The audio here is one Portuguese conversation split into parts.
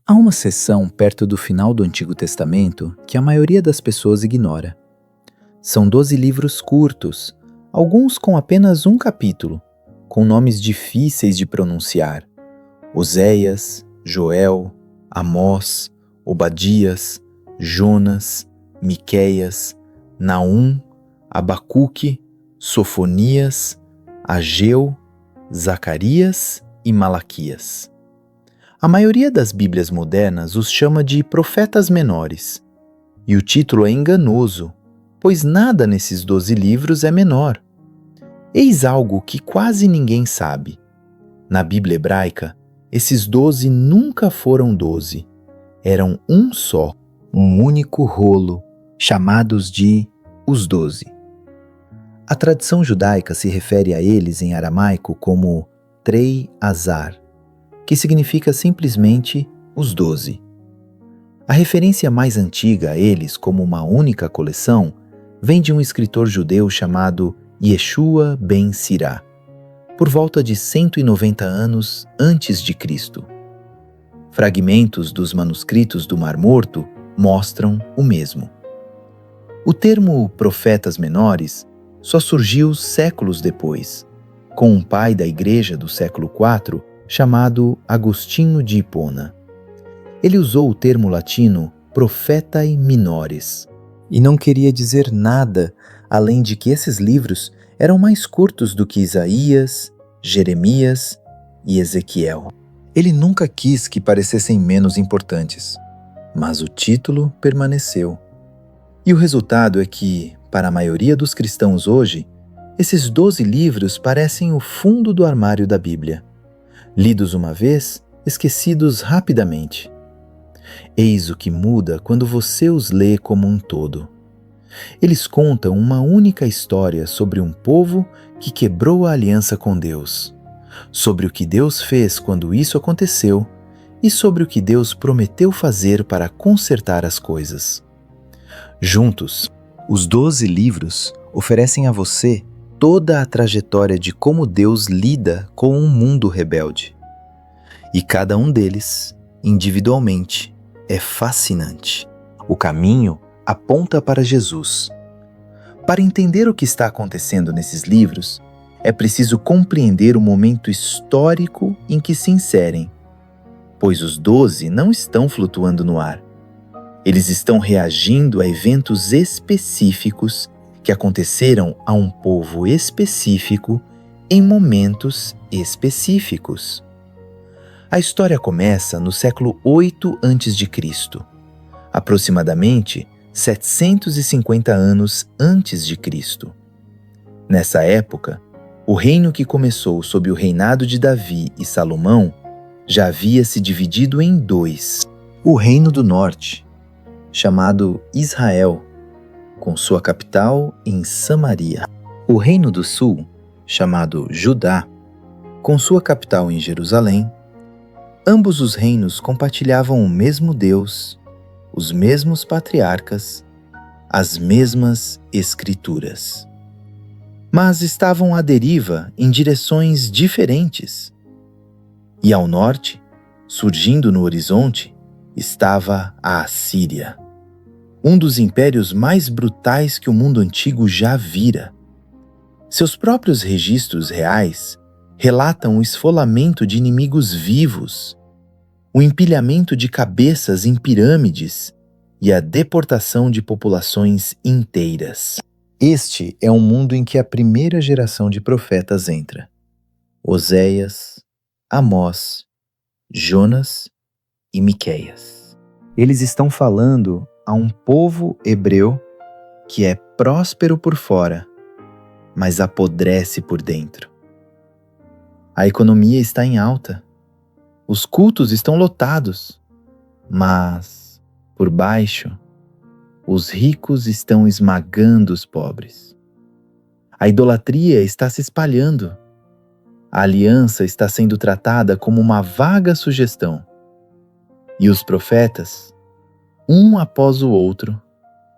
Há uma seção perto do final do Antigo Testamento que a maioria das pessoas ignora. São 12 livros curtos, alguns com apenas um capítulo, com nomes difíceis de pronunciar: Oséias, Joel, Amós, Obadias, Jonas, Miqueias, Naum, Abacuque, Sofonias, Ageu, Zacarias e Malaquias. A maioria das Bíblias modernas os chama de profetas menores. E o título é enganoso, pois nada nesses 12 livros é menor. Eis algo que quase ninguém sabe. Na Bíblia hebraica, esses 12 nunca foram 12. Eram um só, um único rolo, chamados de os 12. A tradição judaica se refere a eles em aramaico como Trei Azar, que significa simplesmente os 12. A referência mais antiga a eles como uma única coleção vem de um escritor judeu chamado Yeshua ben Sirá, por volta de 190 anos antes de Cristo. Fragmentos dos manuscritos do Mar Morto mostram o mesmo. O termo profetas menores só surgiu séculos depois, com um pai da igreja do século IV chamado Agostinho de Hipona. Ele usou o termo latino profetae minores e não queria dizer nada além de que esses livros eram mais curtos do que Isaías, Jeremias e Ezequiel. Ele nunca quis que parecessem menos importantes, mas o título permaneceu. E o resultado é que, para a maioria dos cristãos hoje, esses 12 livros parecem o fundo do armário da Bíblia. Lidos uma vez, esquecidos rapidamente. Eis o que muda quando você os lê como um todo. Eles contam uma única história sobre um povo que quebrou a aliança com Deus, sobre o que Deus fez quando isso aconteceu e sobre o que Deus prometeu fazer para consertar as coisas. Juntos, os 12 livros oferecem a você toda a trajetória de como Deus lida com um mundo rebelde. E cada um deles, individualmente, é fascinante. O caminho aponta para Jesus. Para entender o que está acontecendo nesses livros, é preciso compreender o momento histórico em que se inserem, pois os 12 não estão flutuando no ar. Eles estão reagindo a eventos específicos que aconteceram a um povo específico em momentos específicos. A história começa no século 8 a.C., aproximadamente 750 anos antes de Cristo. Nessa época, o reino que começou sob o reinado de Davi e Salomão já havia se dividido em dois. O reino do norte, chamado Israel, com sua capital em Samaria. O reino do sul, chamado Judá, com sua capital em Jerusalém. Ambos os reinos compartilhavam o mesmo Deus, os mesmos patriarcas, as mesmas escrituras. Mas estavam à deriva em direções diferentes. E ao norte, surgindo no horizonte, estava a Assíria, um dos impérios mais brutais que o mundo antigo já vira. Seus próprios registros reais relatam o esfolamento de inimigos vivos, o empilhamento de cabeças em pirâmides e a deportação de populações inteiras. Este é um mundo em que a primeira geração de profetas entra: Oséias, Amós, Jonas e Miqueias. Eles estão falando a um povo hebreu que é próspero por fora, mas apodrece por dentro. A economia está em alta, os cultos estão lotados, mas, por baixo, os ricos estão esmagando os pobres. A idolatria está se espalhando. A aliança está sendo tratada como uma vaga sugestão. E os profetas, um após o outro,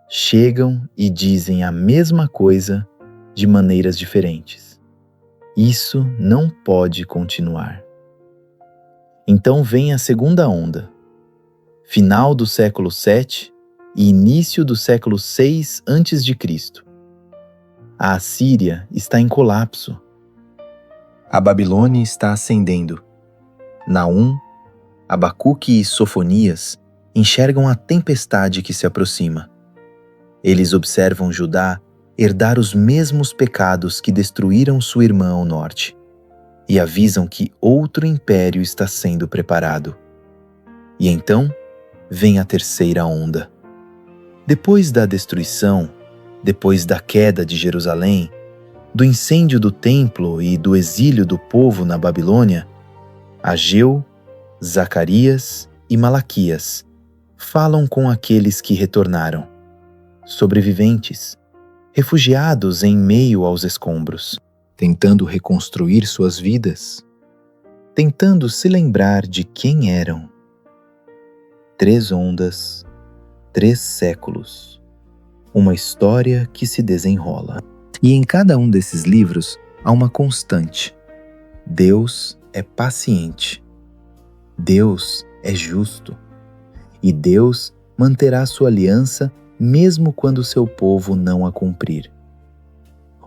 chegam e dizem a mesma coisa de maneiras diferentes. Isso não pode continuar. Então vem a segunda onda. final do século VII e início do século VI a.C. A Assíria está em colapso. A Babilônia está ascendendo. Naum, Abacuque e Sofonias enxergam a tempestade que se aproxima. Eles observam Judá herdar os mesmos pecados que destruíram sua irmã ao norte e avisam que outro império está sendo preparado. E então vem a terceira onda. Depois da destruição, depois da queda de Jerusalém, do incêndio do templo e do exílio do povo na Babilônia, Ageu, Zacarias e Malaquias falam com aqueles que retornaram, sobreviventes, refugiados em meio aos escombros, tentando reconstruir suas vidas, tentando se lembrar de quem eram. 3 ondas, 3 séculos, uma história que se desenrola. E em cada um desses livros há uma constante. Deus é paciente. Deus é justo. E Deus manterá sua aliança mesmo quando seu povo não a cumprir.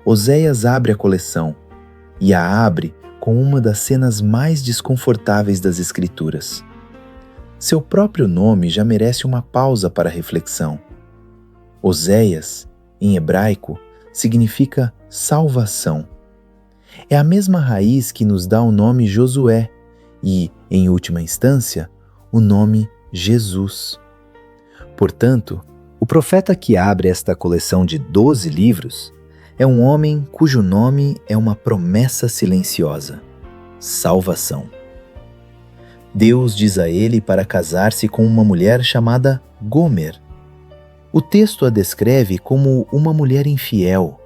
Oséias abre a coleção e a abre com uma das cenas mais desconfortáveis das Escrituras. Seu próprio nome já merece uma pausa para reflexão. Oséias, em hebraico, significa salvação. É a mesma raiz que nos dá o nome Josué e, em última instância, o nome Jesus. Portanto, o profeta que abre esta coleção de 12 livros é um homem cujo nome é uma promessa silenciosa: salvação. Deus diz a ele para casar-se com uma mulher chamada Gomer. O texto a descreve como uma mulher infiel.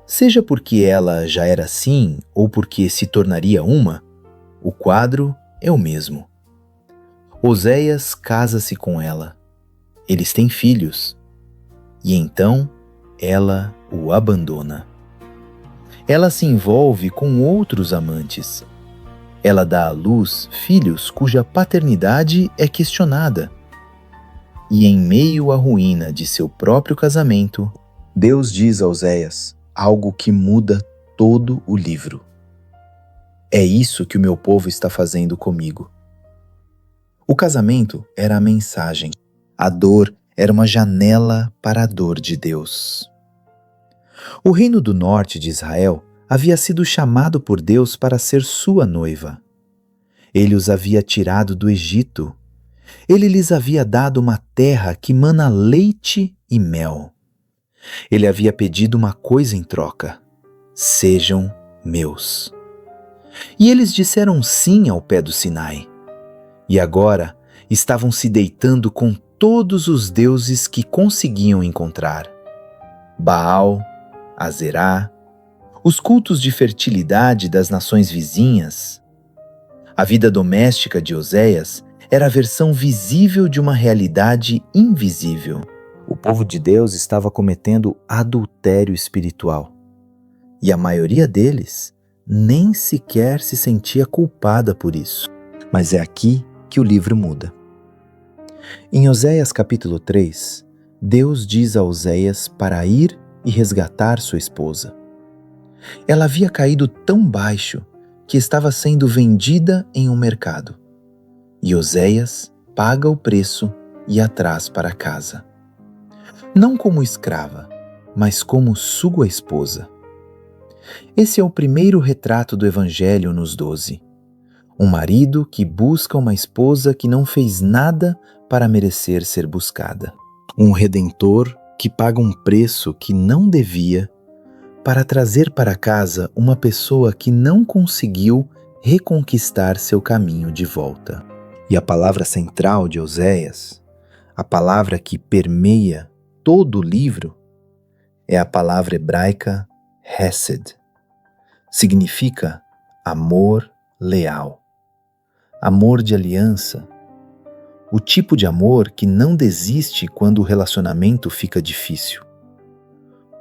Seja porque ela já era assim ou porque se tornaria uma, o quadro é o mesmo. Oséias casa-se com ela. Eles têm filhos. E então ela o abandona. Ela se envolve com outros amantes. Ela dá à luz filhos cuja paternidade é questionada. E em meio à ruína de seu próprio casamento, Deus diz a Oséias algo que muda todo o livro. É isso que o meu povo está fazendo comigo. O casamento era a mensagem. A dor era uma janela para a dor de Deus. O reino do norte de Israel havia sido chamado por Deus para ser sua noiva. Ele os havia tirado do Egito. Ele lhes havia dado uma terra que mana leite e mel. Ele havia pedido uma coisa em troca: sejam meus. E eles disseram sim ao pé do Sinai. E agora estavam se deitando com todos os deuses que conseguiam encontrar: Baal, Azerá, os cultos de fertilidade das nações vizinhas. A vida doméstica de Oséias era a versão visível de uma realidade invisível. O povo de Deus estava cometendo adultério espiritual. E a maioria deles nem sequer se sentia culpada por isso. Mas é aqui que o livro muda. Em Oséias capítulo 3, Deus diz a Oséias para ir e resgatar sua esposa. Ela havia caído tão baixo que estava sendo vendida em um mercado. E Oséias paga o preço e a traz para casa. Não como escrava, mas como sua esposa. Esse é o primeiro retrato do Evangelho nos 12. Um marido que busca uma esposa que não fez nada para merecer ser buscada. Um redentor que paga um preço que não devia para trazer para casa uma pessoa que não conseguiu reconquistar seu caminho de volta. E a palavra central de Oséias, a palavra que permeia todo o livro, é a palavra hebraica Hesed. Significa amor leal, amor de aliança, o tipo de amor que não desiste quando o relacionamento fica difícil.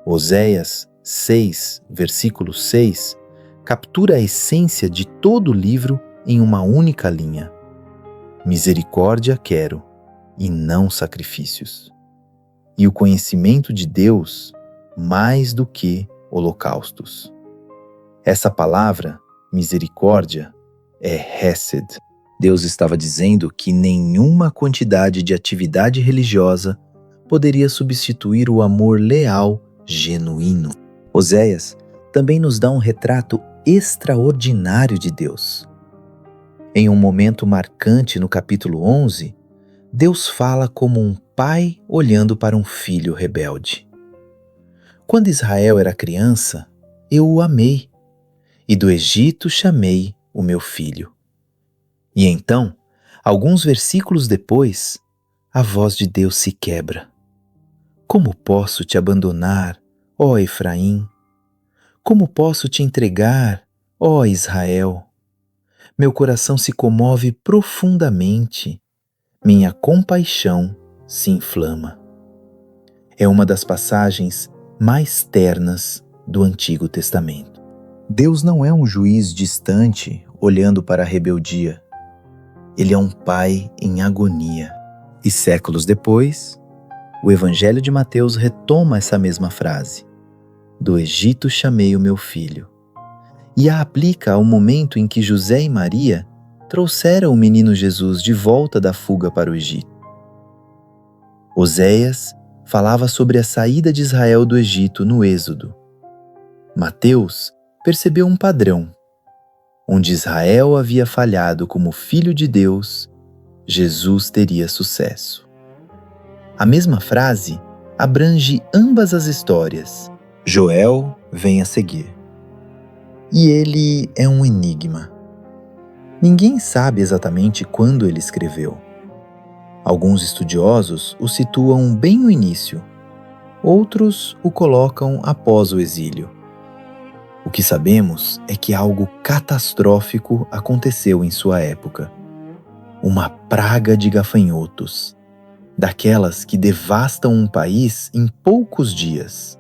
Oséias 6, versículo 6, captura a essência de todo o livro em uma única linha. Misericórdia quero e não sacrifícios, e o conhecimento de Deus mais do que holocaustos. Essa palavra, misericórdia, é Hesed. Deus estava dizendo que nenhuma quantidade de atividade religiosa poderia substituir o amor leal, genuíno. Oséias também nos dá um retrato extraordinário de Deus. Em um momento marcante no capítulo 11, Deus fala como um pai olhando para um filho rebelde. Quando Israel era criança, eu o amei, e do Egito chamei o meu filho. E então, alguns versículos depois, a voz de Deus se quebra. Como posso te abandonar, ó Efraim? Como posso te entregar, ó Israel? Meu coração se comove profundamente, minha compaixão se inflama. É uma das passagens mais ternas do Antigo Testamento. Deus não é um juiz distante olhando para a rebeldia. Ele é um pai em agonia. E séculos depois, o Evangelho de Mateus retoma essa mesma frase: do Egito chamei o meu filho, e a aplica ao momento em que José e Maria trouxeram o menino Jesus de volta da fuga para o Egito. Oséias falava sobre a saída de Israel do Egito no Êxodo. Mateus percebeu um padrão. Onde Israel havia falhado como filho de Deus, Jesus teria sucesso. A mesma frase abrange ambas as histórias. Joel vem a seguir. E ele é um enigma. Ninguém sabe exatamente quando ele escreveu. Alguns estudiosos o situam bem no início, outros o colocam após o exílio. O que sabemos é que algo catastrófico aconteceu em sua época. Uma praga de gafanhotos, daquelas que devastam um país em poucos dias.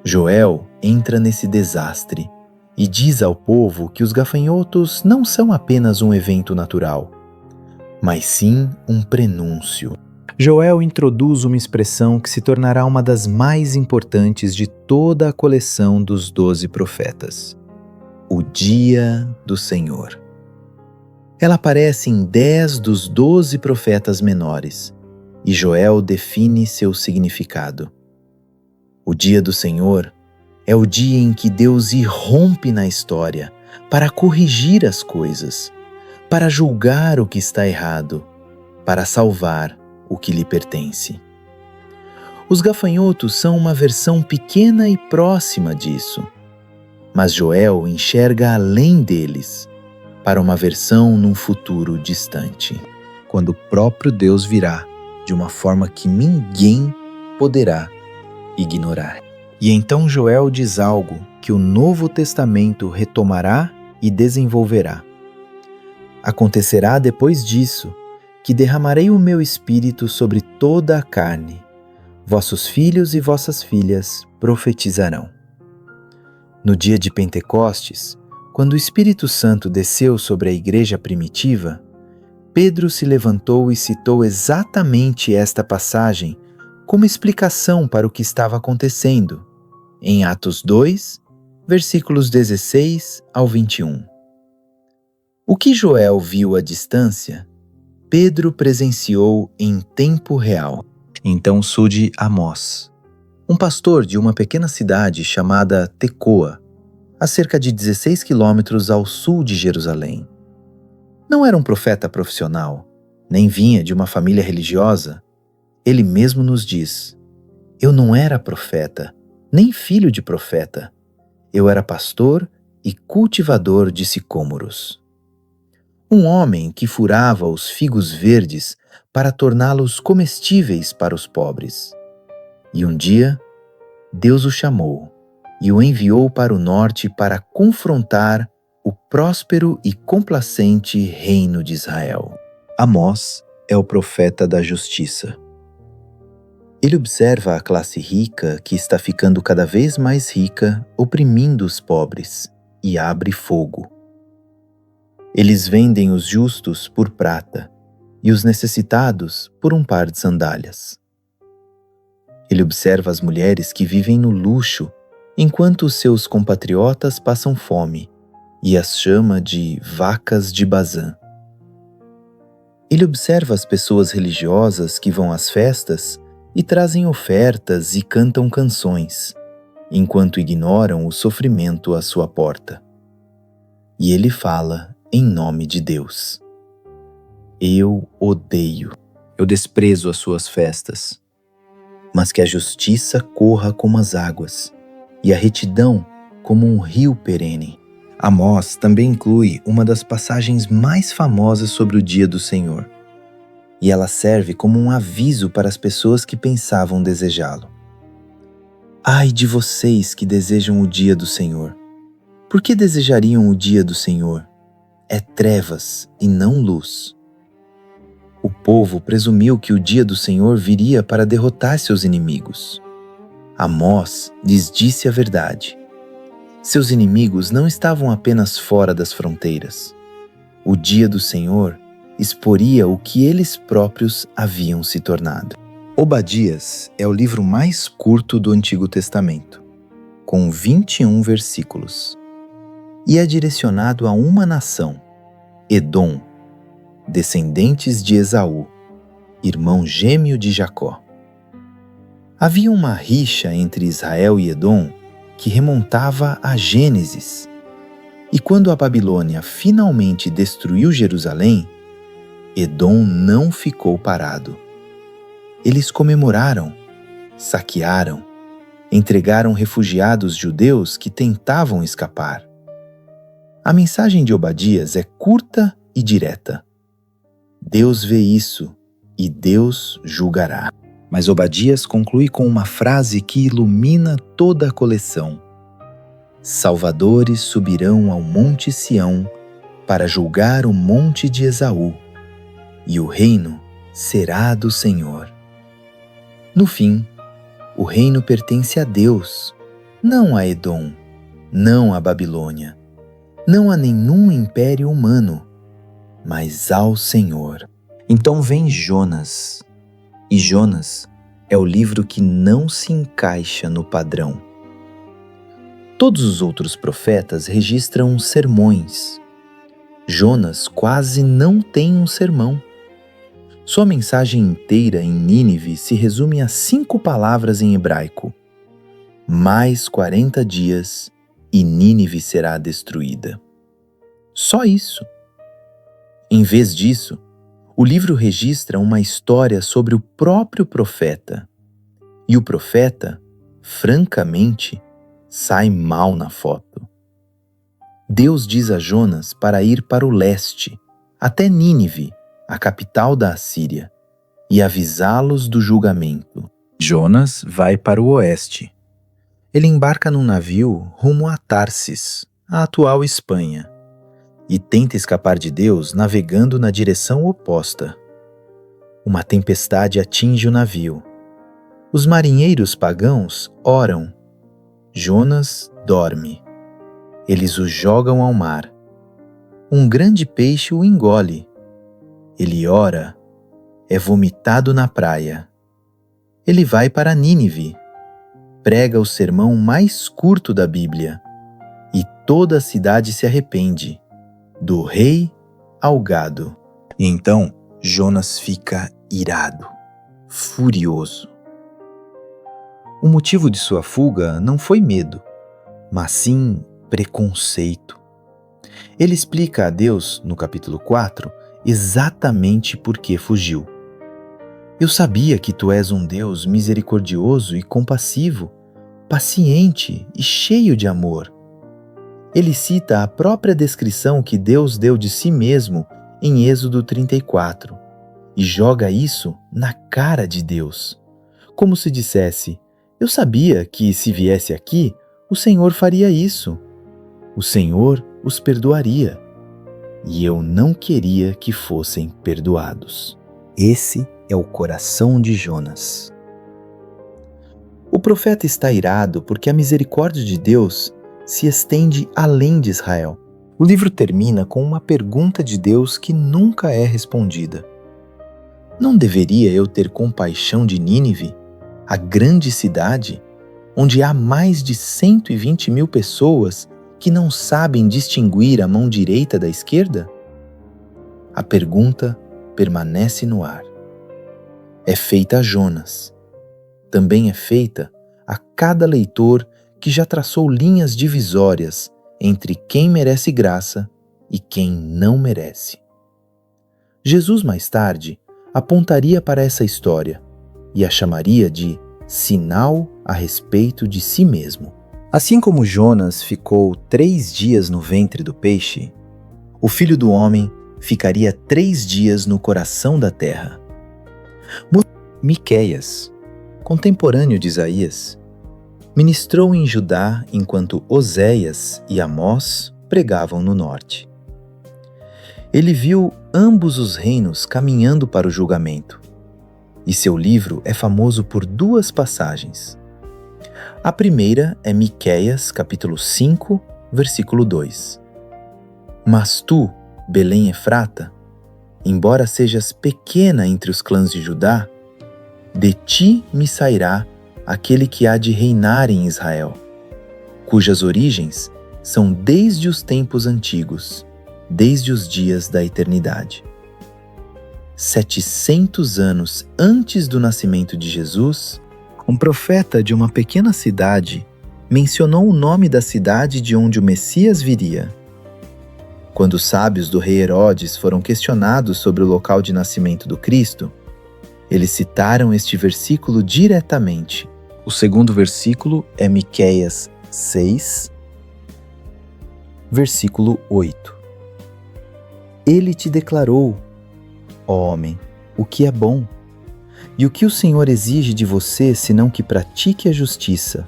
Joel entra nesse desastre e diz ao povo que os gafanhotos não são apenas um evento natural, mas sim um prenúncio. Joel introduz uma expressão que se tornará uma das mais importantes de toda a coleção dos 12 profetas: o dia do Senhor. Ela aparece em 10 dos 12 profetas menores, e Joel define seu significado. O dia do Senhor é o dia em que Deus irrompe na história para corrigir as coisas, para julgar o que está errado, para salvar o que lhe pertence. Os gafanhotos são uma versão pequena e próxima disso, mas Joel enxerga além deles, para uma versão num futuro distante, quando o próprio Deus virá de uma forma que ninguém poderá ignorar. E então Joel diz algo que o Novo Testamento retomará e desenvolverá. Acontecerá depois disso que derramarei o meu espírito sobre toda a carne. Vossos filhos e vossas filhas profetizarão. No dia de Pentecostes, quando o Espírito Santo desceu sobre a igreja primitiva, Pedro se levantou e citou exatamente esta passagem como explicação para o que estava acontecendo, em Atos 2, versículos 16 ao 21. O que Joel viu à distância, Pedro presenciou em tempo real. Então surge Amós, um pastor de uma pequena cidade chamada Tecoa, a cerca de 16 quilômetros ao sul de Jerusalém. Não era um profeta profissional, nem vinha de uma família religiosa. Ele mesmo nos diz: eu não era profeta, nem filho de profeta. Eu era pastor e cultivador de sicômoros. Um homem que furava os figos verdes para torná-los comestíveis para os pobres. E um dia, Deus o chamou e o enviou para o norte para confrontar o próspero e complacente reino de Israel. Amós é o profeta da justiça. Ele observa a classe rica que está ficando cada vez mais rica, oprimindo os pobres, e abre fogo. Eles vendem os justos por prata e os necessitados por um par de sandálias. Ele observa as mulheres que vivem no luxo, enquanto os seus compatriotas passam fome, e as chama de vacas de Bazã. Ele observa as pessoas religiosas que vão às festas e trazem ofertas e cantam canções, enquanto ignoram o sofrimento à sua porta. E ele fala em nome de Deus. Eu desprezo as suas festas, mas que a justiça corra como as águas, e a retidão como um rio perene. Amós também inclui uma das passagens mais famosas sobre o dia do Senhor, e ela serve como um aviso para as pessoas que pensavam desejá-lo. Ai de vocês que desejam o dia do Senhor! Por que desejariam o dia do Senhor? É trevas e não luz. O povo presumiu que o dia do Senhor viria para derrotar seus inimigos. Amós lhes disse a verdade. Seus inimigos não estavam apenas fora das fronteiras. O dia do Senhor exporia o que eles próprios haviam se tornado. Obadias é o livro mais curto do Antigo Testamento, com 21 versículos, e é direcionado a uma nação, Edom, descendentes de Esaú, irmão gêmeo de Jacó. Havia uma rixa entre Israel e Edom que remontava a Gênesis. E quando a Babilônia finalmente destruiu Jerusalém, Edom não ficou parado. Eles comemoraram, saquearam, entregaram refugiados judeus que tentavam escapar. A mensagem de Obadias é curta e direta. Deus vê isso e Deus julgará. Mas Obadias conclui com uma frase que ilumina toda a coleção. Salvadores subirão ao monte Sião para julgar o monte de Esaú, e o reino será do Senhor. No fim, o reino pertence a Deus, não a Edom, não a Babilônia, não a nenhum império humano, mas ao Senhor. Então vem Jonas. E Jonas é o livro que não se encaixa no padrão. Todos os outros profetas registram sermões. Jonas quase não tem um sermão. Sua mensagem inteira em Nínive se resume a 5 palavras em hebraico. Mais 40 dias e Nínive será destruída. Só isso. Em vez disso, o livro registra uma história sobre o próprio profeta. E o profeta, francamente, sai mal na foto. Deus diz a Jonas para ir para o leste, até Nínive, a capital da Assíria, e avisá-los do julgamento. Jonas vai para o oeste. Ele embarca num navio rumo a Tarsis, a atual Espanha, e tenta escapar de Deus navegando na direção oposta. Uma tempestade atinge o navio. Os marinheiros pagãos oram. Jonas dorme. Eles o jogam ao mar. Um grande peixe o engole. Ele ora. É vomitado na praia. Ele vai para Nínive. Prega o sermão mais curto da Bíblia. E toda a cidade se arrepende. Do rei ao gado. E então Jonas fica irado, furioso. O motivo de sua fuga não foi medo, mas sim preconceito. Ele explica a Deus, no capítulo 4, exatamente por que fugiu. Eu sabia que tu és um Deus misericordioso e compassivo, paciente e cheio de amor. Ele cita a própria descrição que Deus deu de si mesmo em Êxodo 34 e joga isso na cara de Deus, como se dissesse: eu sabia que se viesse aqui, o Senhor faria isso. O Senhor os perdoaria. E eu não queria que fossem perdoados. Esse é o coração de Jonas. O profeta está irado porque a misericórdia de Deus se estende além de Israel. O livro termina com uma pergunta de Deus que nunca é respondida. Não deveria eu ter compaixão de Nínive, a grande cidade, onde há mais de 120 mil pessoas que não sabem distinguir a mão direita da esquerda? A pergunta permanece no ar. É feita a Jonas. Também é feita a cada leitor que já traçou linhas divisórias entre quem merece graça e quem não merece. Jesus, mais tarde, apontaria para essa história e a chamaria de sinal a respeito de si mesmo. Assim como Jonas ficou 3 dias no ventre do peixe, o Filho do Homem ficaria 3 dias no coração da terra. Miqueias, contemporâneo de Isaías, ministrou em Judá enquanto Oséias e Amós pregavam no norte. Ele viu ambos os reinos caminhando para o julgamento, e seu livro é famoso por 2 passagens. A primeira é Miqueias, capítulo 5, versículo 2. Mas tu, Belém Efrata, embora sejas pequena entre os clãs de Judá, de ti me sairá aquele que há de reinar em Israel, cujas origens são desde os tempos antigos, desde os dias da eternidade. 700 anos antes do nascimento de Jesus, um profeta de uma pequena cidade mencionou o nome da cidade de onde o Messias viria. Quando os sábios do rei Herodes foram questionados sobre o local de nascimento do Cristo, eles citaram este versículo diretamente. O segundo versículo é Miqueias 6, versículo 8. Ele te declarou, ó homem, o que é bom, e o que o Senhor exige de você senão que pratique a justiça,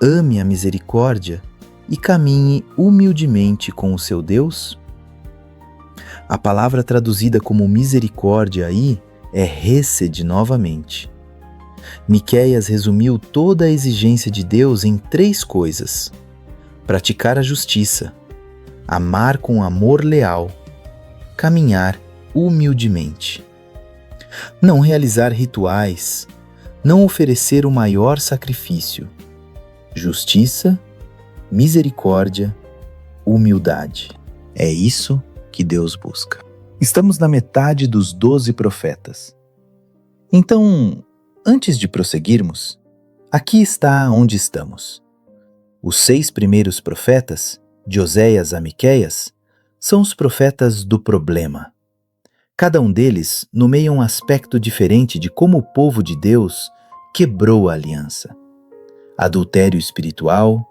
ame a misericórdia e caminhe humildemente com o seu Deus? A palavra traduzida como misericórdia aí é hesed novamente. Miqueias resumiu toda a exigência de Deus em 3 coisas: praticar a justiça, amar com amor leal, caminhar humildemente. Não realizar rituais, não oferecer o maior sacrifício. Justiça, misericórdia, humildade. É isso que Deus busca. Estamos na metade dos 12 profetas. Então, antes de prosseguirmos, aqui está onde estamos. Os 6 primeiros profetas, de Oséias a Miqueias, são os profetas do problema. Cada um deles nomeia um aspecto diferente de como o povo de Deus quebrou a aliança. Adultério espiritual,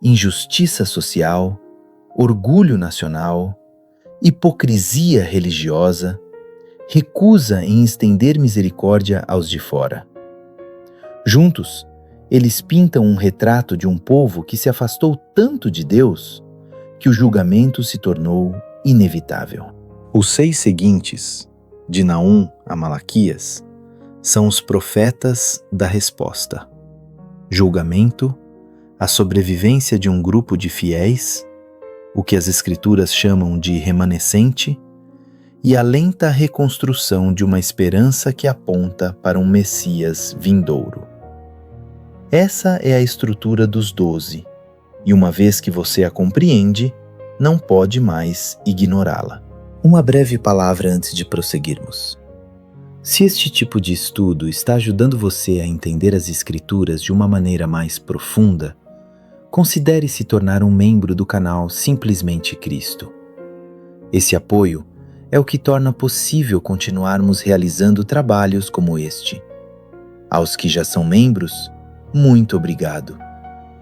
injustiça social, orgulho nacional, hipocrisia religiosa, recusa em estender misericórdia aos de fora. Juntos, eles pintam um retrato de um povo que se afastou tanto de Deus que o julgamento se tornou inevitável. Os 6 seguintes, de Naum a Malaquias, são os profetas da resposta: julgamento, a sobrevivência de um grupo de fiéis, o que as Escrituras chamam de remanescente, e a lenta reconstrução de uma esperança que aponta para um Messias vindouro. Essa é a estrutura dos 12, e uma vez que você a compreende, não pode mais ignorá-la. Uma breve palavra antes de prosseguirmos. Se este tipo de estudo está ajudando você a entender as Escrituras de uma maneira mais profunda, considere se tornar um membro do canal Simplesmente Cristo. Esse apoio é o que torna possível continuarmos realizando trabalhos como este. Aos que já são membros, muito obrigado.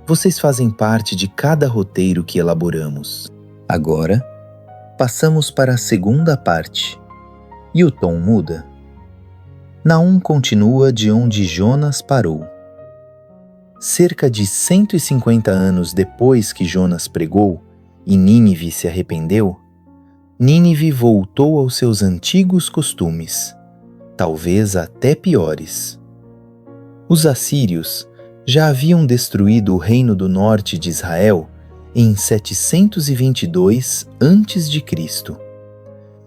Vocês fazem parte de cada roteiro que elaboramos. Agora, passamos para a segunda parte, e o tom muda. Naum continua de onde Jonas parou. Cerca de 150 anos depois que Jonas pregou e Nínive se arrependeu, Nínive voltou aos seus antigos costumes, talvez até piores. Os assírios já haviam destruído o reino do norte de Israel em 722 a.C.,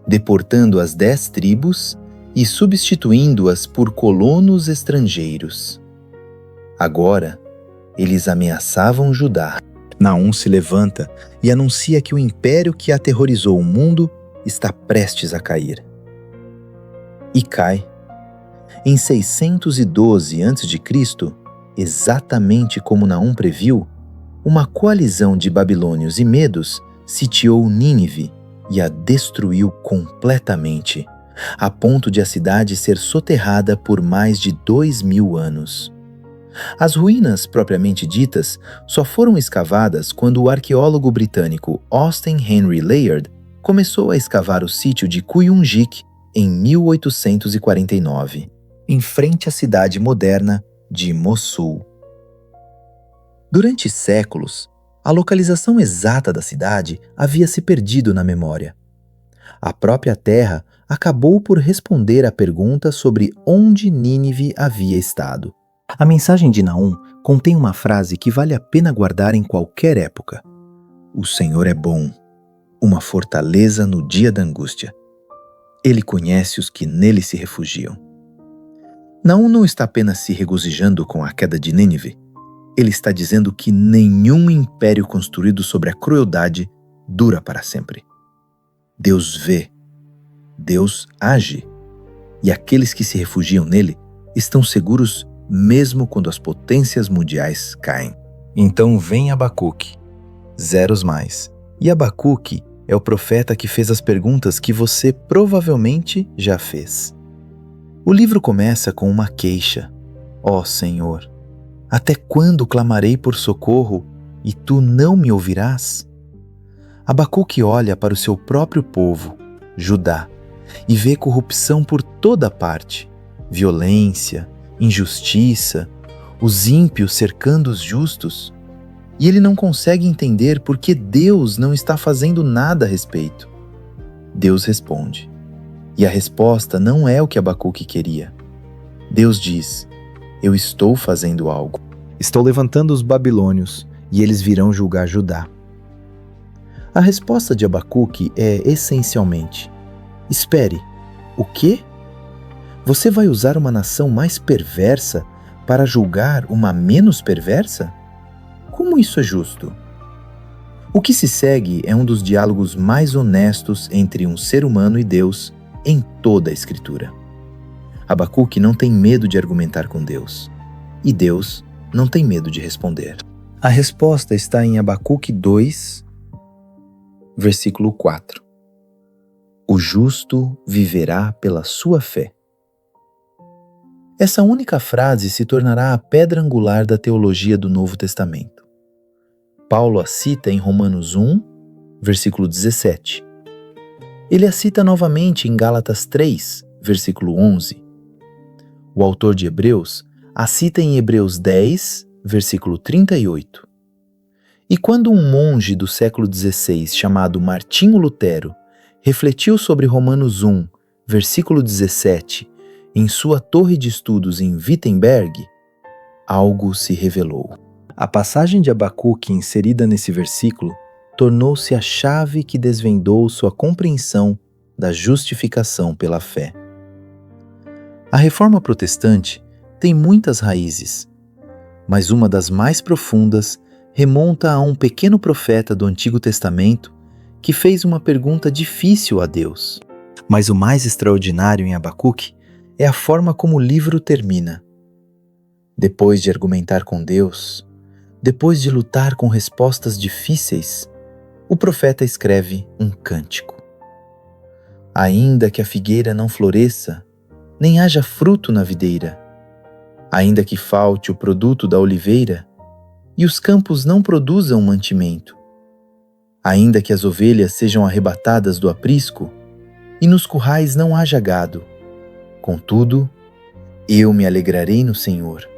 deportando as 10 tribos e substituindo-as por colonos estrangeiros. Agora, eles ameaçavam Judá. Naum se levanta e anuncia que o império que aterrorizou o mundo está prestes a cair. E cai. Em 612 a.C., exatamente como Naum previu, uma coalizão de babilônios e medos sitiou Nínive e a destruiu completamente, a ponto de a cidade ser soterrada por mais de 2000 anos. As ruínas propriamente ditas só foram escavadas quando o arqueólogo britânico Austen Henry Layard começou a escavar o sítio de Kuyunjik em 1849, em frente à cidade moderna de Mossul. Durante séculos, a localização exata da cidade havia se perdido na memória. A própria terra acabou por responder à pergunta sobre onde Nínive havia estado. A mensagem de Naum contém uma frase que vale a pena guardar em qualquer época. O Senhor é bom, uma fortaleza no dia da angústia. Ele conhece os que nele se refugiam. Naum não está apenas se regozijando com a queda de Nínive. Ele está dizendo que nenhum império construído sobre a crueldade dura para sempre. Deus vê, Deus age, e aqueles que se refugiam nele estão seguros mesmo quando as potências mundiais caem. Então vem Abacuque, zeros mais. E Abacuque é o profeta que fez as perguntas que você provavelmente já fez. O livro começa com uma queixa. Ó Senhor, até quando clamarei por socorro e tu não me ouvirás? Abacuque olha para o seu próprio povo, Judá, e vê corrupção por toda parte, violência, injustiça, os ímpios cercando os justos, e ele não consegue entender por que Deus não está fazendo nada a respeito. Deus responde, e a resposta não é o que Abacuque queria. Deus diz: eu estou fazendo algo. Estou levantando os babilônios, e eles virão julgar Judá. A resposta de Abacuque é essencialmente: espere, o quê? Você vai usar uma nação mais perversa para julgar uma menos perversa? Como isso é justo? O que se segue é um dos diálogos mais honestos entre um ser humano e Deus em toda a Escritura. Abacuque não tem medo de argumentar com Deus, e Deus não tem medo de responder. A resposta está em Abacuque 2, versículo 4. O justo viverá pela sua fé. Essa única frase se tornará a pedra angular da teologia do Novo Testamento. Paulo a cita em Romanos 1, versículo 17. Ele a cita novamente em Gálatas 3, versículo 11. O autor de Hebreus a cita em Hebreus 10, versículo 38. E quando um monge do século XVI chamado Martinho Lutero refletiu sobre Romanos 1, versículo 17, em sua torre de estudos em Wittenberg, algo se revelou. A passagem de Abacuque inserida nesse versículo tornou-se a chave que desvendou sua compreensão da justificação pela fé. A Reforma Protestante tem muitas raízes, mas uma das mais profundas remonta a um pequeno profeta do Antigo Testamento que fez uma pergunta difícil a Deus. Mas o mais extraordinário em Abacuque é a forma como o livro termina. Depois de argumentar com Deus, depois de lutar com respostas difíceis, o profeta escreve um cântico. Ainda que a figueira não floresça, nem haja fruto na videira, ainda que falte o produto da oliveira, e os campos não produzam mantimento, ainda que as ovelhas sejam arrebatadas do aprisco, e nos currais não haja gado, contudo, eu me alegrarei no Senhor.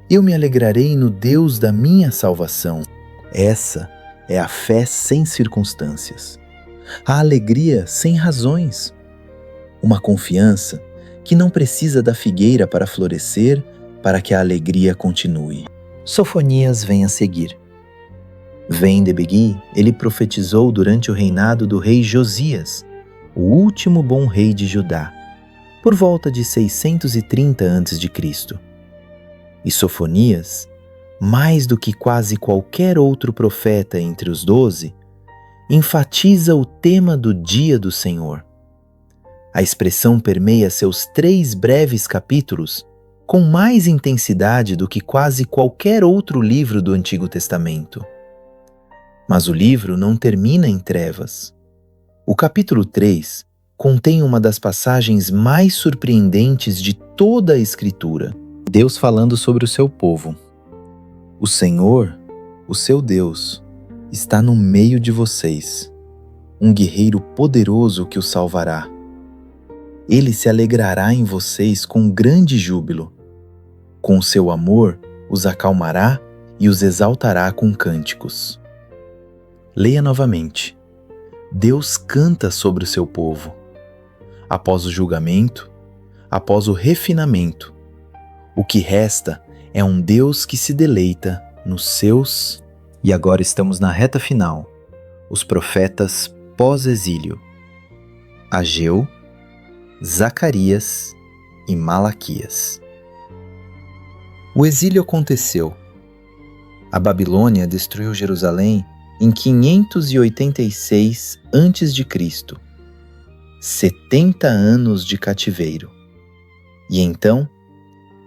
Eu me alegrarei no Deus da minha salvação. Essa é a fé sem circunstâncias. A alegria sem razões. Uma confiança que não precisa da figueira para florescer para que a alegria continue. Sofonias vem a seguir. Vem de Begui, ele profetizou durante o reinado do rei Josias, o último bom rei de Judá, por volta de 630 a.C. E Sofonias, mais do que quase qualquer outro profeta entre os 12, enfatiza o tema do dia do Senhor. A expressão permeia seus 3 breves capítulos com mais intensidade do que quase qualquer outro livro do Antigo Testamento. Mas o livro não termina em trevas. O capítulo 3 contém uma das passagens mais surpreendentes de toda a Escritura. Deus falando sobre o seu povo. O Senhor, o seu Deus, está no meio de vocês, um guerreiro poderoso que os salvará. Ele se alegrará em vocês com grande júbilo. Com seu amor, os acalmará e os exaltará com cânticos. Leia novamente. Deus canta sobre o seu povo. Após o julgamento, após o refinamento, o que resta é um Deus que se deleita nos seus... E agora estamos na reta final, os profetas pós-exílio. Ageu, Zacarias e Malaquias. O exílio aconteceu. A Babilônia destruiu Jerusalém em 586 a.C., 70 anos de cativeiro. E então,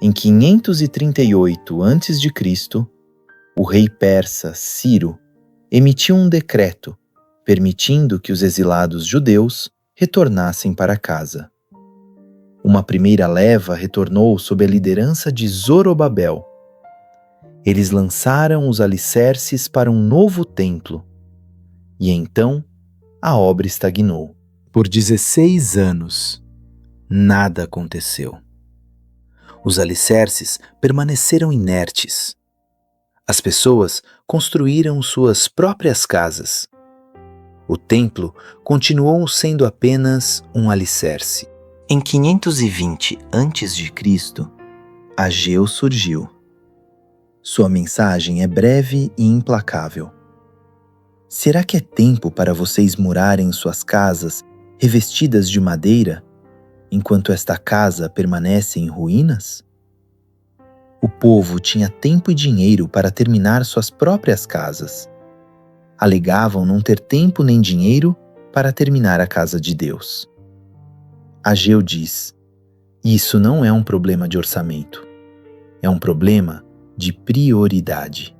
em 538 a.C., o rei persa Ciro emitiu um decreto permitindo que os exilados judeus retornassem para casa. Uma primeira leva retornou sob a liderança de Zorobabel. Eles lançaram os alicerces para um novo templo. E então a obra estagnou. Por 16 anos, nada aconteceu. Os alicerces permaneceram inertes. As pessoas construíram suas próprias casas. O templo continuou sendo apenas um alicerce. Em 520 a.C., Ageu surgiu. Sua mensagem é breve e implacável. Será que é tempo para vocês murarem suas casas revestidas de madeira, enquanto esta casa permanece em ruínas? O povo tinha tempo e dinheiro para terminar suas próprias casas. Alegavam não ter tempo nem dinheiro para terminar a casa de Deus. Ageu diz: isso não é um problema de orçamento, é um problema de prioridade.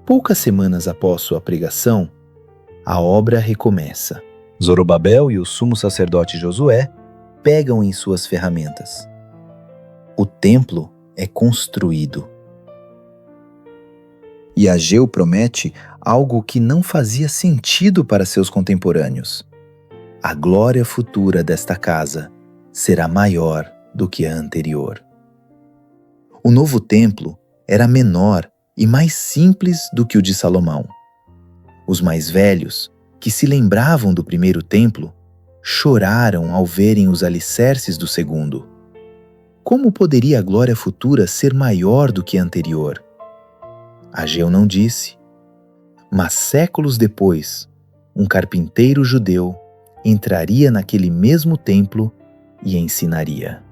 Poucas semanas após sua pregação, a obra recomeça. Zorobabel e o sumo sacerdote Josué pegam em suas ferramentas. O templo é construído. E Ageu promete algo que não fazia sentido para seus contemporâneos. A glória futura desta casa será maior do que a anterior. O novo templo era menor e mais simples do que o de Salomão. Os mais velhos, que se lembravam do primeiro templo, choraram ao verem os alicerces do segundo. Como poderia a glória futura ser maior do que a anterior? Ageu não disse. Mas séculos depois, um carpinteiro judeu entraria naquele mesmo templo e ensinaria.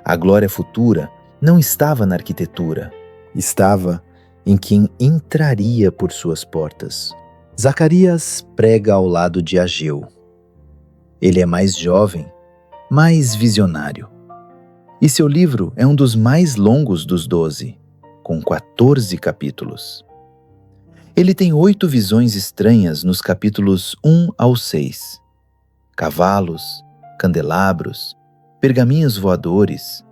A glória futura não estava na arquitetura, estava em quem entraria por suas portas. Zacarias prega ao lado de Ageu. Ele é mais jovem, mais visionário. E seu livro é um dos mais longos dos 12, com 14 capítulos. Ele tem 8 visões estranhas nos capítulos 1 ao 6. Cavalos, candelabros, pergaminhos voadores,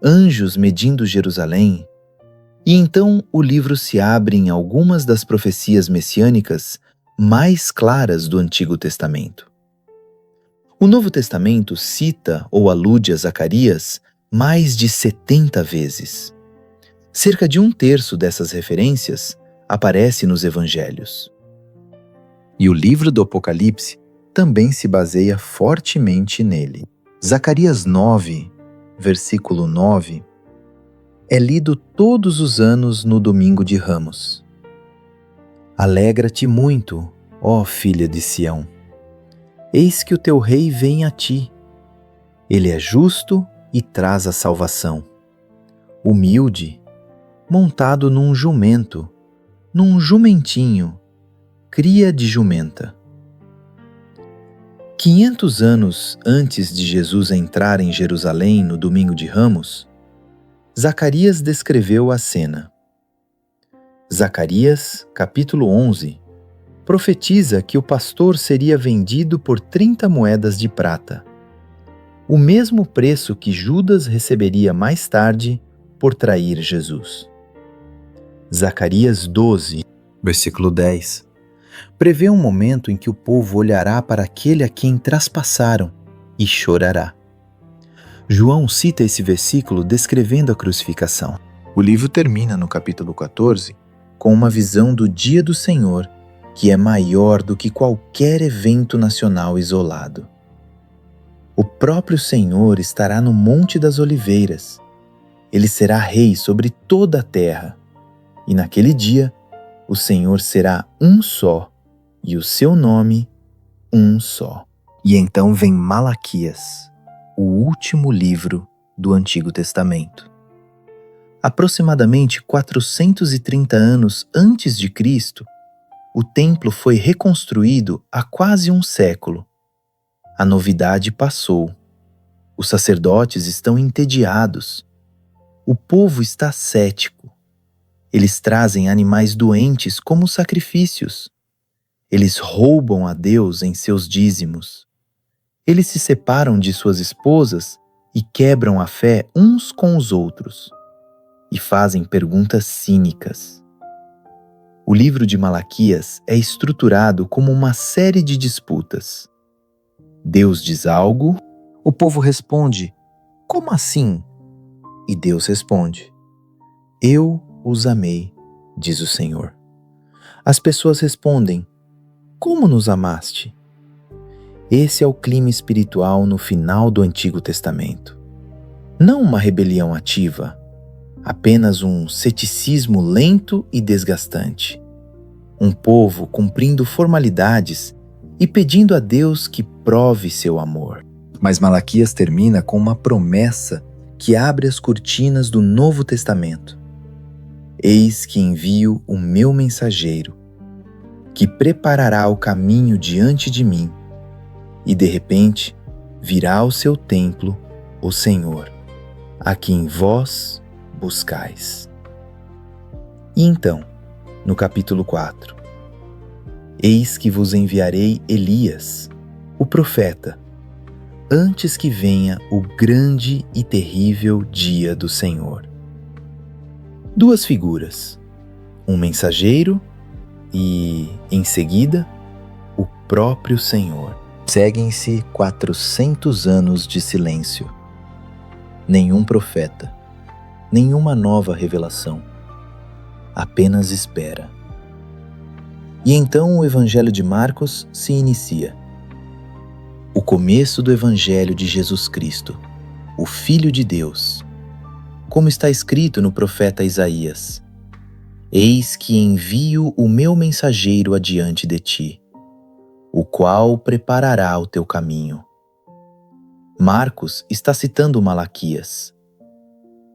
anjos medindo Jerusalém. E então o livro se abre em algumas das profecias messiânicas mais claras do Antigo Testamento. O Novo Testamento cita ou alude a Zacarias mais de 70 vezes. Cerca de 1/3 dessas referências aparece nos Evangelhos. E o livro do Apocalipse também se baseia fortemente nele. Zacarias 9, versículo 9, é lido todos os anos no Domingo de Ramos. Alegra-te muito, ó filha de Sião. Eis que o teu rei vem a ti. Ele é justo e traz a salvação. Humilde, montado num jumento, num jumentinho, cria de jumenta. 500 anos antes de Jesus entrar em Jerusalém no domingo de Ramos, Zacarias descreveu a cena. Zacarias, capítulo 11, profetiza que o pastor seria vendido por 30 moedas de prata, o mesmo preço que Judas receberia mais tarde por trair Jesus. Zacarias 12, versículo 10, prevê um momento em que o povo olhará para aquele a quem traspassaram e chorará. João cita esse versículo descrevendo a crucificação. O livro termina no capítulo 14 com uma visão do dia do Senhor que é maior do que qualquer evento nacional isolado. O próprio Senhor estará no Monte das Oliveiras. Ele será rei sobre toda a terra. E naquele dia, o Senhor será um só, e o seu nome um só. E então vem Malaquias, o último livro do Antigo Testamento. Aproximadamente 430 anos antes de Cristo, o templo foi reconstruído há quase um século. A novidade passou. Os sacerdotes estão entediados. O povo está cético. Eles trazem animais doentes como sacrifícios. Eles roubam a Deus em seus dízimos. Eles se separam de suas esposas e quebram a fé uns com os outros. E fazem perguntas cínicas. O livro de Malaquias é estruturado como uma série de disputas. Deus diz algo, o povo responde, como assim? E Deus responde, eu os amei, diz o Senhor. As pessoas respondem, como nos amaste? Esse é o clima espiritual no final do Antigo Testamento. Não uma rebelião ativa, apenas um ceticismo lento e desgastante. Um povo cumprindo formalidades e pedindo a Deus que prove seu amor. Mas Malaquias termina com uma promessa que abre as cortinas do Novo Testamento. Eis que envio o meu mensageiro, que preparará o caminho diante de mim, e de repente virá ao seu templo o Senhor, a quem vós buscais. E então, no capítulo 4, eis que vos enviarei Elias, o profeta, antes que venha o grande e terrível dia do Senhor. Duas figuras, um mensageiro e, em seguida, o próprio Senhor. Seguem-se 400 anos de silêncio. Nenhum profeta, nenhuma nova revelação. Apenas espera. E então o Evangelho de Marcos se inicia. O começo do Evangelho de Jesus Cristo, o Filho de Deus. Como está escrito no profeta Isaías, eis que envio o meu mensageiro adiante de ti, o qual preparará o teu caminho. Marcos está citando Malaquias.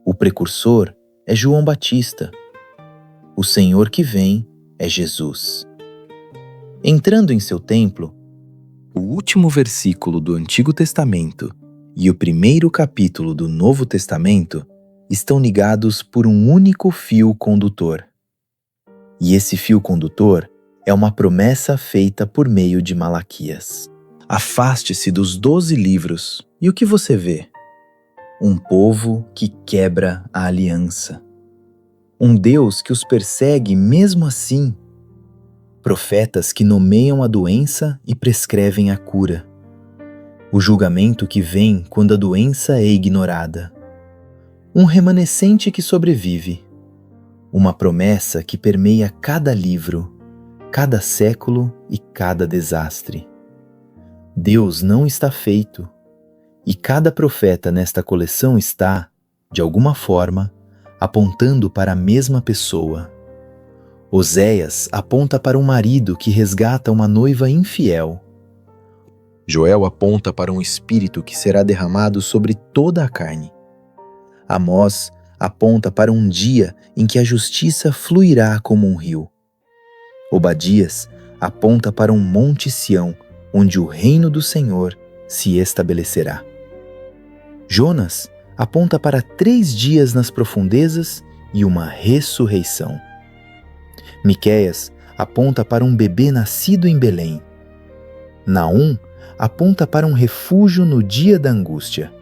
O precursor é João Batista. O Senhor que vem é Jesus. Entrando em seu templo, o último versículo do Antigo Testamento e o primeiro capítulo do Novo Testamento estão ligados por um único fio condutor. E esse fio condutor é uma promessa feita por meio de Malaquias. Afaste-se dos 12 livros e o que você vê? Um povo que quebra a aliança. Um Deus que os persegue mesmo assim. Profetas que nomeiam a doença e prescrevem a cura. O julgamento que vem quando a doença é ignorada. Um remanescente que sobrevive. Uma promessa que permeia cada livro, cada século e cada desastre. Deus não está feito, e cada profeta nesta coleção está, de alguma forma, apontando para a mesma pessoa. Oséias aponta para um marido que resgata uma noiva infiel. Joel aponta para um espírito que será derramado sobre toda a carne. Amós aponta para um dia em que a justiça fluirá como um rio. Obadias aponta para um monte Sião, onde o reino do Senhor se estabelecerá. Jonas aponta para 3 dias nas profundezas e uma ressurreição. Miqueias aponta para um bebê nascido em Belém. Naum aponta para um refúgio no dia da angústia.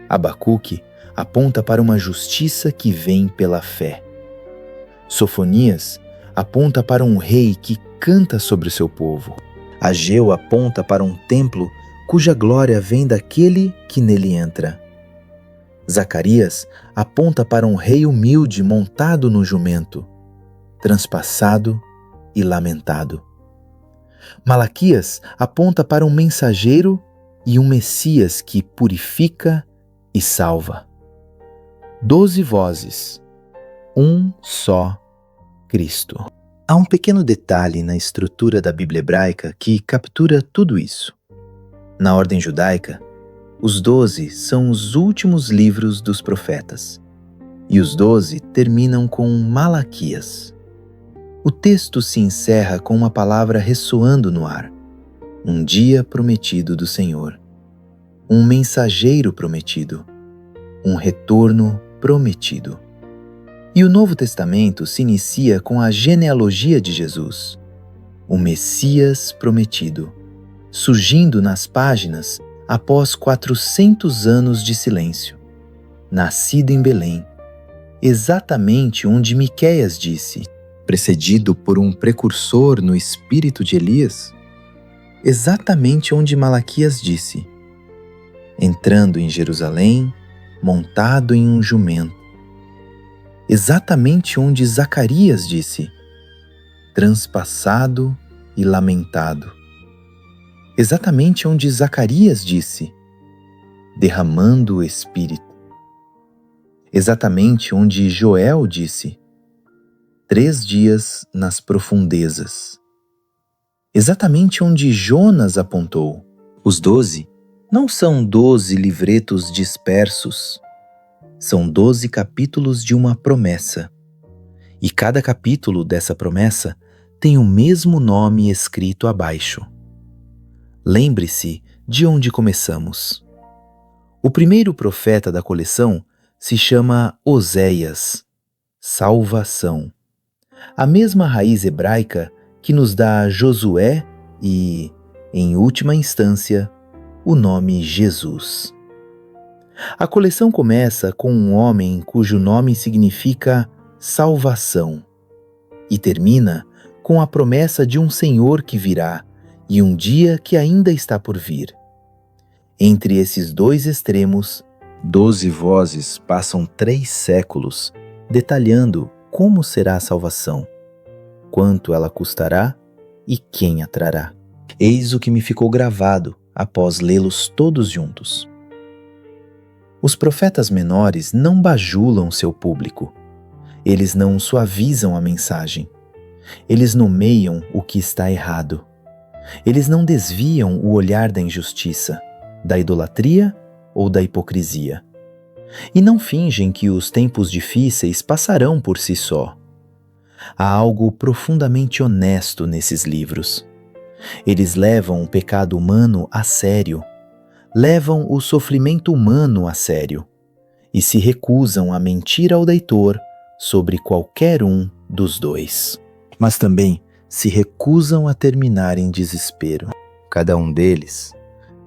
Abacuque aponta para uma justiça que vem pela fé. Sofonias aponta para um rei que canta sobre o seu povo. Ageu aponta para um templo cuja glória vem daquele que nele entra. Zacarias aponta para um rei humilde montado no jumento, transpassado e lamentado. Malaquias aponta para um mensageiro e um Messias que purifica e salva. 12 vozes, um só Cristo. Há um pequeno detalhe na estrutura da Bíblia hebraica que captura tudo isso. Na ordem judaica, os 12 são os últimos livros dos profetas, e os 12 terminam com Malaquias. O texto se encerra com uma palavra ressoando no ar: um dia prometido do Senhor, um mensageiro prometido, um retorno prometido. E o Novo Testamento se inicia com a genealogia de Jesus, o Messias prometido, surgindo nas páginas após 400 anos de silêncio, nascido em Belém, exatamente onde Miqueias disse, precedido por um precursor no espírito de Elias, exatamente onde Malaquias disse, entrando em Jerusalém, montado em um jumento, exatamente onde Zacarias disse, transpassado e lamentado, exatamente onde Zacarias disse, derramando o Espírito, exatamente onde Joel disse, 3 dias nas profundezas, exatamente onde Jonas apontou. Os 12 não são 12 livretos dispersos, são 12 capítulos de uma promessa, e cada capítulo dessa promessa tem o mesmo nome escrito abaixo. Lembre-se de onde começamos. O primeiro profeta da coleção se chama Oséias, salvação. A mesma raiz hebraica que nos dá Josué e, em última instância, o nome Jesus. A coleção começa com um homem cujo nome significa salvação e termina com a promessa de um Senhor que virá e um dia que ainda está por vir. Entre esses 2 extremos, 12 vozes passam 3 séculos detalhando como será a salvação, quanto ela custará e quem a trará. Eis o que me ficou gravado após lê-los todos juntos. Os profetas menores não bajulam seu público. Eles não suavizam a mensagem. Eles nomeiam o que está errado. Eles não desviam o olhar da injustiça, da idolatria ou da hipocrisia. E não fingem que os tempos difíceis passarão por si só. Há algo profundamente honesto nesses livros. Eles levam o pecado humano a sério, levam o sofrimento humano a sério e se recusam a mentir ao leitor sobre qualquer um dos 2. Mas também se recusam a terminar em desespero. Cada um deles,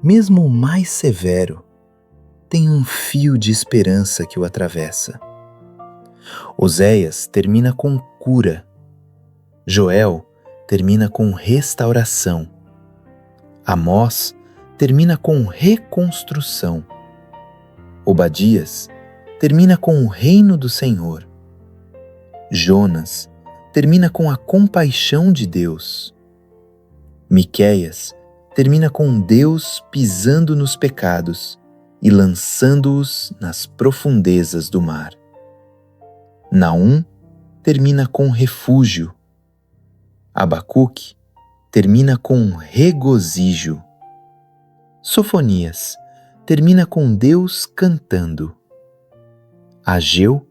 mesmo o mais severo, tem um fio de esperança que o atravessa. Oséias termina com cura. Joel termina com restauração. Amós termina com reconstrução. Obadias termina com o reino do Senhor. Jonas termina com a compaixão de Deus. Miqueias termina com Deus pisando nos pecados e lançando-os nas profundezas do mar. Naum termina com refúgio. Abacuque termina com regozijo. Sofonias termina com Deus cantando. Ageu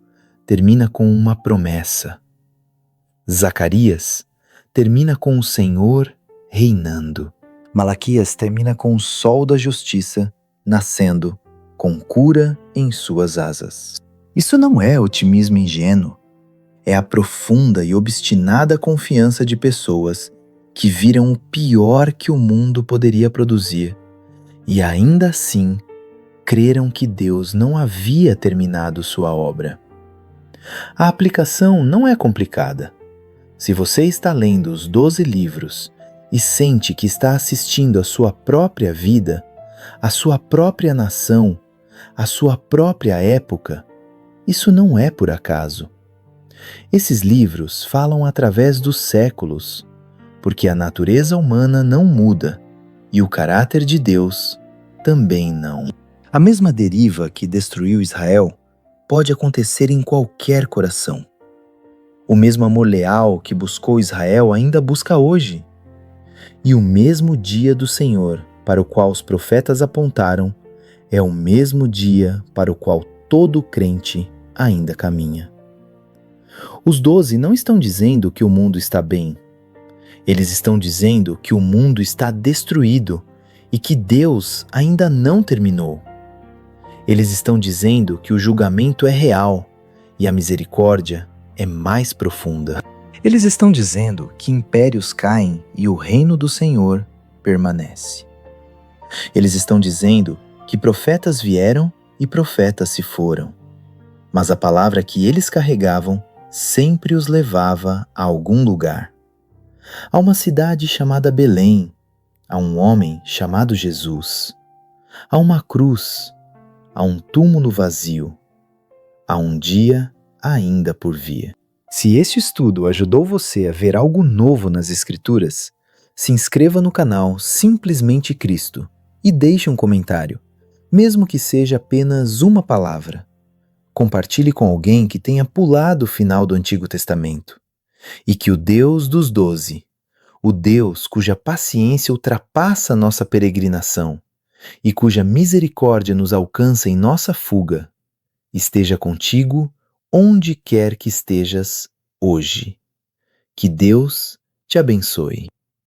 termina com uma promessa. Zacarias termina com o Senhor reinando. Malaquias termina com o sol da justiça nascendo, com cura em suas asas. Isso não é otimismo ingênuo, é a profunda e obstinada confiança de pessoas que viram o pior que o mundo poderia produzir e ainda assim creram que Deus não havia terminado sua obra. A aplicação não é complicada. Se você está lendo os 12 livros e sente que está assistindo a sua própria vida, a sua própria nação, a sua própria época, isso não é por acaso. Esses livros falam através dos séculos, porque a natureza humana não muda e o caráter de Deus também não. A mesma deriva que destruiu Israel pode acontecer em qualquer coração. O mesmo amor leal que buscou Israel ainda busca hoje. E o mesmo dia do Senhor, para o qual os profetas apontaram, é o mesmo dia para o qual todo crente ainda caminha. Os 12 não estão dizendo que o mundo está bem. Eles estão dizendo que o mundo está destruído e que Deus ainda não terminou. Eles estão dizendo que o julgamento é real e a misericórdia é mais profunda. Eles estão dizendo que impérios caem e o reino do Senhor permanece. Eles estão dizendo que profetas vieram e profetas se foram, mas a palavra que eles carregavam sempre os levava a algum lugar. Há uma cidade chamada Belém, há um homem chamado Jesus, há uma cruz, há um túmulo vazio, há um dia ainda por vir. Se este estudo ajudou você a ver algo novo nas Escrituras, se inscreva no canal Simplesmente Cristo e deixe um comentário, mesmo que seja apenas uma palavra. Compartilhe com alguém que tenha pulado o final do Antigo Testamento. E que o Deus dos 12, o Deus cuja paciência ultrapassa nossa peregrinação e cuja misericórdia nos alcança em nossa fuga, esteja contigo onde quer que estejas hoje. Que Deus te abençoe.